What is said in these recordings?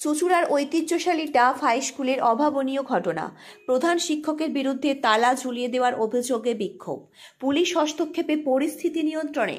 চুঁচুড়ার ঐতিহ্যশালী Duff high স্কুলের অভাবনীয় ঘটনা। প্রধান শিক্ষকের বিরুদ্ধে তালা ঝুলিয়ে দেওয়ার অভিযোগে বিক্ষোভ। পুলিশ হস্তক্ষেপে পরিস্থিতি নিয়ন্ত্রণে।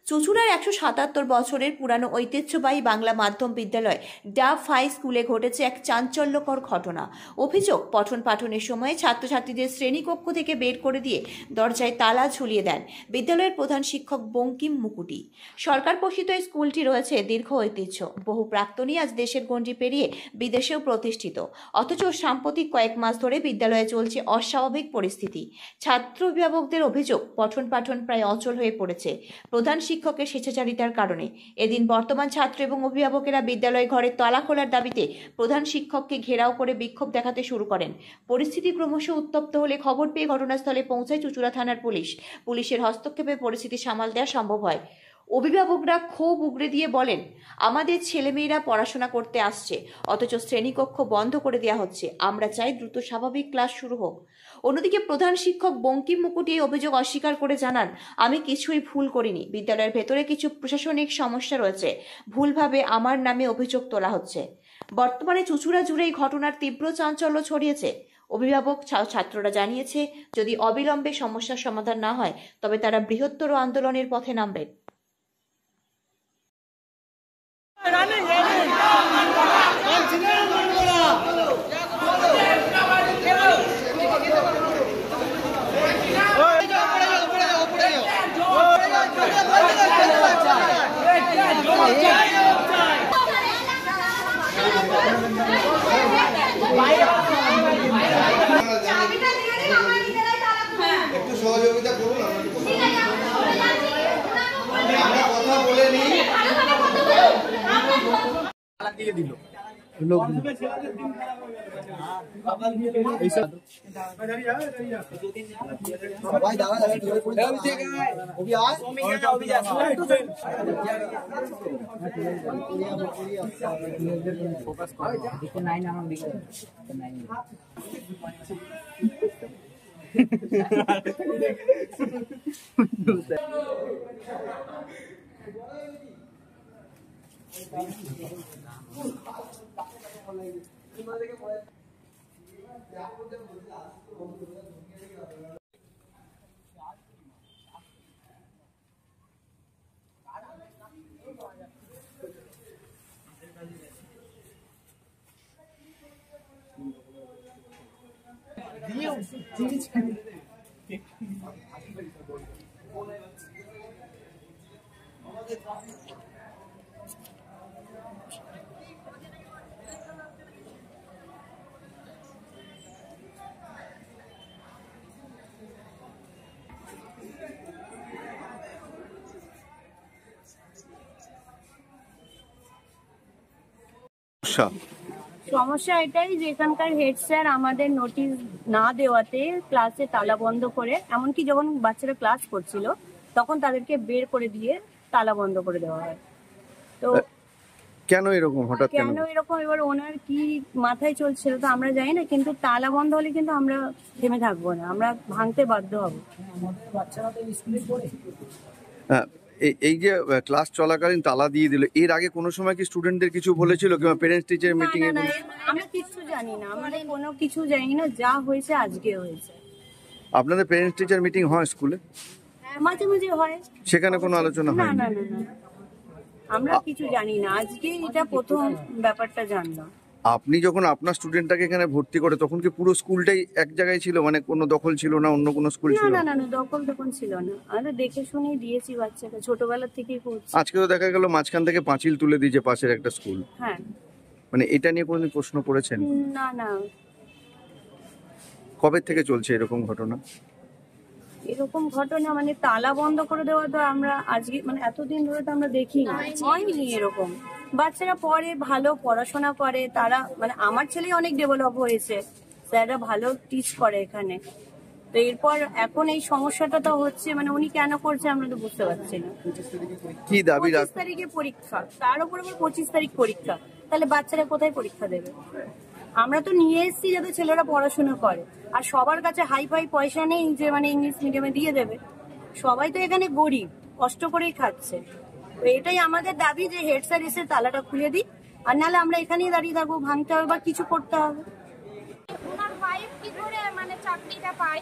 চুঁচুড়ার 177 বছরের পুরানো ঐতিহ্যবাহী বাংলা মাধ্যম বিদ্যালয় ডাফ হাই স্কুলে ঘটেছে এক চাঞ্চল্যকর ঘটনা। অভিযোগ, পঠন পাঠনের সময় ছাত্রছাত্রীদের শ্রেণীকক্ষ থেকে বের করে দিয়ে দরজায় তালা ঝুলিয়ে দেন বিদ্যালয়ের প্রধান শিক্ষক বঙ্কিম মুকুটি। সরকার পোষিত এই স্কুলটি রয়েছে দীর্ঘ ঐতিহ্য। বহু প্রাক্তনী আজ দেশের গণ্ডি পেরিয়ে বিদেশেও প্রতিষ্ঠিত। অথচ সাম্প্রতিক কয়েক মাস ধরে বিদ্যালয়ে চলছে অস্বাভাবিক পরিস্থিতি। ছাত্র অভিভাবকদের অভিযোগ, পঠন পাঠন প্রায় অচল হয়ে পড়েছে প্রধান শিক্ষকের স্বেচ্ছাচারিতার কারণে। এদিন বর্তমান ছাত্র এবং অভিভাবকেরা বিদ্যালয় ঘরে তালা খোলার দাবিতে প্রধান শিক্ষককে ঘেরাও করে বিক্ষোভ দেখাতে শুরু করেন। পরিস্থিতি ক্রমশ উত্তপ্ত হলে খবর পেয়ে ঘটনাস্থলে পৌঁছায় চুঁচুড়া থানার পুলিশ। পুলিশের হস্তক্ষেপে পরিস্থিতি সামাল দেওয়া সম্ভব হয়। অভিভাবকরা ক্ষোভ উগরে দিয়ে বলেন, আমাদের ছেলেমেয়েরা পড়াশোনা করতে আসছে, অথচ শ্রেণীকক্ষ বন্ধ করে দেওয়া হচ্ছে। আমরা চাই দ্রুত স্বাভাবিক ক্লাস শুরু হোক। অন্যদিকে প্রধান শিক্ষক বঙ্কিম মুকুটি এই অভিযোগ অস্বীকার করে জানান, আমি কিছুই ভুল করিনি। বিদ্যালয়ের ভেতরে কিছু প্রশাসনিক সমস্যা রয়েছে, ভুলভাবে আমার নামে অভিযোগ তোলা হচ্ছে। বর্তমানে চুঁচুড়া জুড়ে এই ঘটনার তীব্র চাঞ্চল্য ছড়িয়েছে। অভিভাবক ছাত্ররা জানিয়েছে, যদি অবিলম্বে সমস্যার সমাধান না হয় তবে তারা বৃহত্তর আন্দোলনের পথে নামবেন। একটু সহযোগিতা করুন, আমরা কথা বলে নিই। সমস্যা এটাই যে এখানকার হেড স্যার আমাদের নোটিশ না দেওয়াতে ক্লাসে তালা বন্ধ করে, এমনকি যখন বাচ্চারা ক্লাস করছিল তখন তাদেরকে বের করে দিয়ে তালা বন্ধ করে দেওয়া হয়। তো কেন এরকম হঠাৎ কেন এরকম, এবার ওনার কি মাথায় চলছিল তো আমরা জানি না, কিন্তু তালা বন্ধ হলে কিন্তু আমরা থেমে থাকবো না, আমরা ভাঙতে বাধ্য হবো। এই যে ক্লাস চলাকালীন তালা দিয়ে দিল, এর আগে কোনো সময় কি স্টুডেন্টদের কিছু বলেছিল কিংবা প্যারেন্টস টিচার মিটিং এ? আমরা কিছু জানি না, আমরা কোনো কিছু জানি না, যা হয়েছে আজকে হয়েছে। আপনাদের প্যারেন্টস টিচার মিটিং হয় স্কুলে? মাঝে মাঝে হয়। সেখানে কোনো আলোচনা হয় না? আমরা কিছু জানি না, আজকে এটা প্রথম ব্যাপারটা জানলাম। আপনি যখন আপনার স্টুডেন্টটাকে এখানে ভর্তি করে তখন কি পুরো স্কুলটাই এক জায়গায় ছিল, মানে কোনো দখল ছিল না, অন্য কোনো স্কুল ছিল? না, দখল ছিল না, আমরা দেখে শুনেই দিয়েছি বাচ্চাকে, ছোটবেলা থেকেই পড়ছি। আজকে তো দেখা গেল মাঝখান থেকে পাঁচিল তুলে দিয়েছে পাশের একটা স্কুল। হ্যাঁ, মানে এটা নিয়ে কোনোদিন প্রশ্ন করেছেন? না। কবে থেকে চলছে এরকম ঘটনা? এরকম ঘটনা মানে তালা বন্ধ করে দেওয়া তো আমরা আজকে, মানে এতদিন ধরে তো আমরা দেখি হয়নি এরকম। বাচ্চারা পড়ে, ভালো পড়াশোনা করে, তারা মানে আমার ছেলে অনেক ডেভেলপ হয়েছে, স্যাররা ভালো টিচ করে এখানে। তো এরপর এখন এই সমস্যাটা তো হচ্ছে, মানে উনি কেন করছে আমরা তো বুঝতে পারছি না। কি দাবি? 25 তারিখে পরীক্ষা, তার উপর আবার 25 তারিখ পরীক্ষা, তাহলে বাচ্চারা কোথায় পরীক্ষা দেবে? আমরা তো নিয়ে এসেছি যাতে ছেলেরা পড়াশোনা করে, আর সবার কাছে হাই ফাই পয়সা নেই যে মানে ইংলিশ মিডিয়ামে দিয়ে দেবে। সবাই তো এখানে গরিব, কষ্ট করেই খাচ্ছে। তো এটাই আমাদের দাবি যে হেড স্যার এসে তালাটা খুলে দিই, আর নাহলে আমরা এখানেই দাঁড়িয়ে থাকবো, ভাঙতে হবে বা কিছু করতে হবে। ওনার ওয়াইফ কি করে মানে চাকরিটা পায়,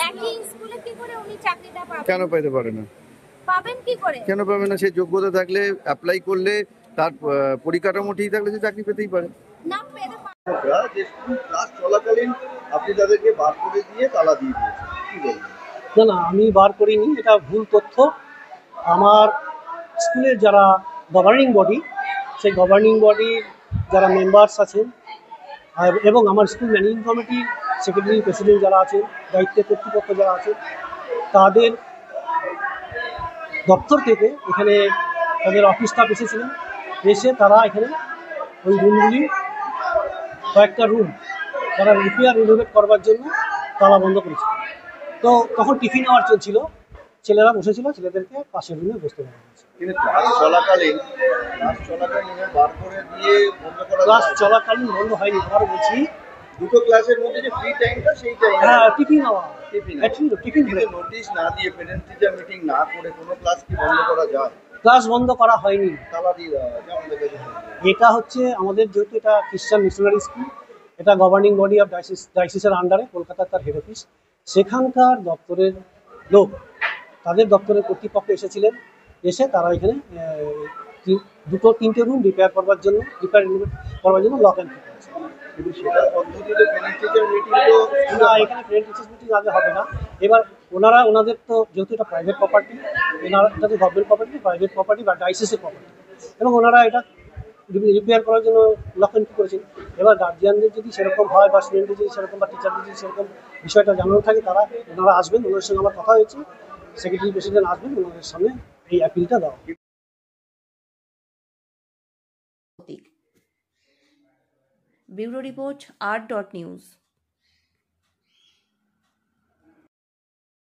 একই স্কুলে কি করে উনি চাকরিটা পাবেন? কেন পেতে পারে না? পাবেন কি করে? কেন পাবে না? সে যোগ্যতা থাকলে, অ্যাপ্লাই করলে, তার পরিকাঠামো ঠিক থাকলে সে চাকরি পেতেই পারে। না পেতে পারে। যে স্কুল ক্লাস চলাকালীন আপনি তাদেরকে বার করে দিয়ে তালা দিয়ে দিয়েছেন, কি বলবেন? না, আমি বার করিনি, এটা ভুল তথ্য। আমার স্কুলের যারা গভর্নিং বডি, সেই গভর্নিং বডির যারা মেম্বার্স আছেন এবং আমার স্কুল ম্যানেজিং কমিটির সেক্রেটারি প্রেসিডেন্ট যারা আছেন, দায়িত্বের কর্তৃপক্ষ যারা আছেন, তাদের দপ্তর থেকে এখানে তাদের অফিস স্টাফ এসেছিলেন। এসে তারা এখানে ওই রুমগুলি, কয়েকটা রুম তারা রিপেয়ার রিনোভেট করবার জন্য তালা বন্ধ করেছে। তো তখন টিফিন আওয়ার চলছিল, ছেলেরা বসেছিল, ছেলেদেরকে পাশের রুমে বসতে বলা হয়েছে। কিন্তু ক্লাস চলাকালীন বার করে দিয়ে বন্ধ করা ক্লাস যায়? চলাকালীন বন্ধ হয়নি, আবার বলছি। দুটো ক্লাসের মধ্যে যে ফ্রি টাইমটা সেই টাইম, হ্যাঁ, টিফিন আওয়ার, টিফিন টিফিন কিন্তু নোটিশ না দিয়ে, প্যারেন্ট টিচার মিটিং না করে কোনো ক্লাস কি বন্ধ করা যায়? ক্লাস বন্ধ করা হয়নি। তালা দিয়ে দেওয়া হয়, যেমন দেখেছি। এটা হচ্ছে আমাদের, যেহেতু এটা খ্রিস্টান মিশনারি স্কুল, এটা গভর্নিং বডি অফ ডায়াসিসের আন্ডারে, কলকাতার তার হেড অফিস। সেখানকার দপ্তরের লোক, তাদের দপ্তরের কর্তৃপক্ষ এসেছিলেন। এসে তারা এখানে তিনটে রুম রিপেয়ার করবার জন্য লক অ্যান্ড কি করেছে। কিন্তু সেটার পদ্ধতিতে প্যারেন্ট টিচার মিটিং তো না, এখানে প্যারেন্ট টিচার্স মিটিং আগে হবে না। এবার ওনাদের তো, যেহেতু এটা প্রাইভেট প্রপার্টি, এটা তো গভর্নমেন্ট প্রপার্টি, প্রাইভেট প্রপার্টি বা ডায়াসিসের প্রপার্টি, এবং ওনারা এটা রিপেয়ার করার জন্য লক অ্যান্ড কি করেছেন। এবার গার্জিয়ানদের যদি সেরকম হয়, বা স্টুডেন্টদের যদি সেরকম, বা টিচারদের যদি সেরকম বিষয়টা জানানো থাকে, ওনারা আসবেন, ওনাদের সঙ্গে আমার কথা হয়েছে, সেক্রেটারি প্রেসিডেন্ট আসবেন, ওনাদের সামনে এই অ্যাপিলটা দেওয়া। Bureau report, R.News।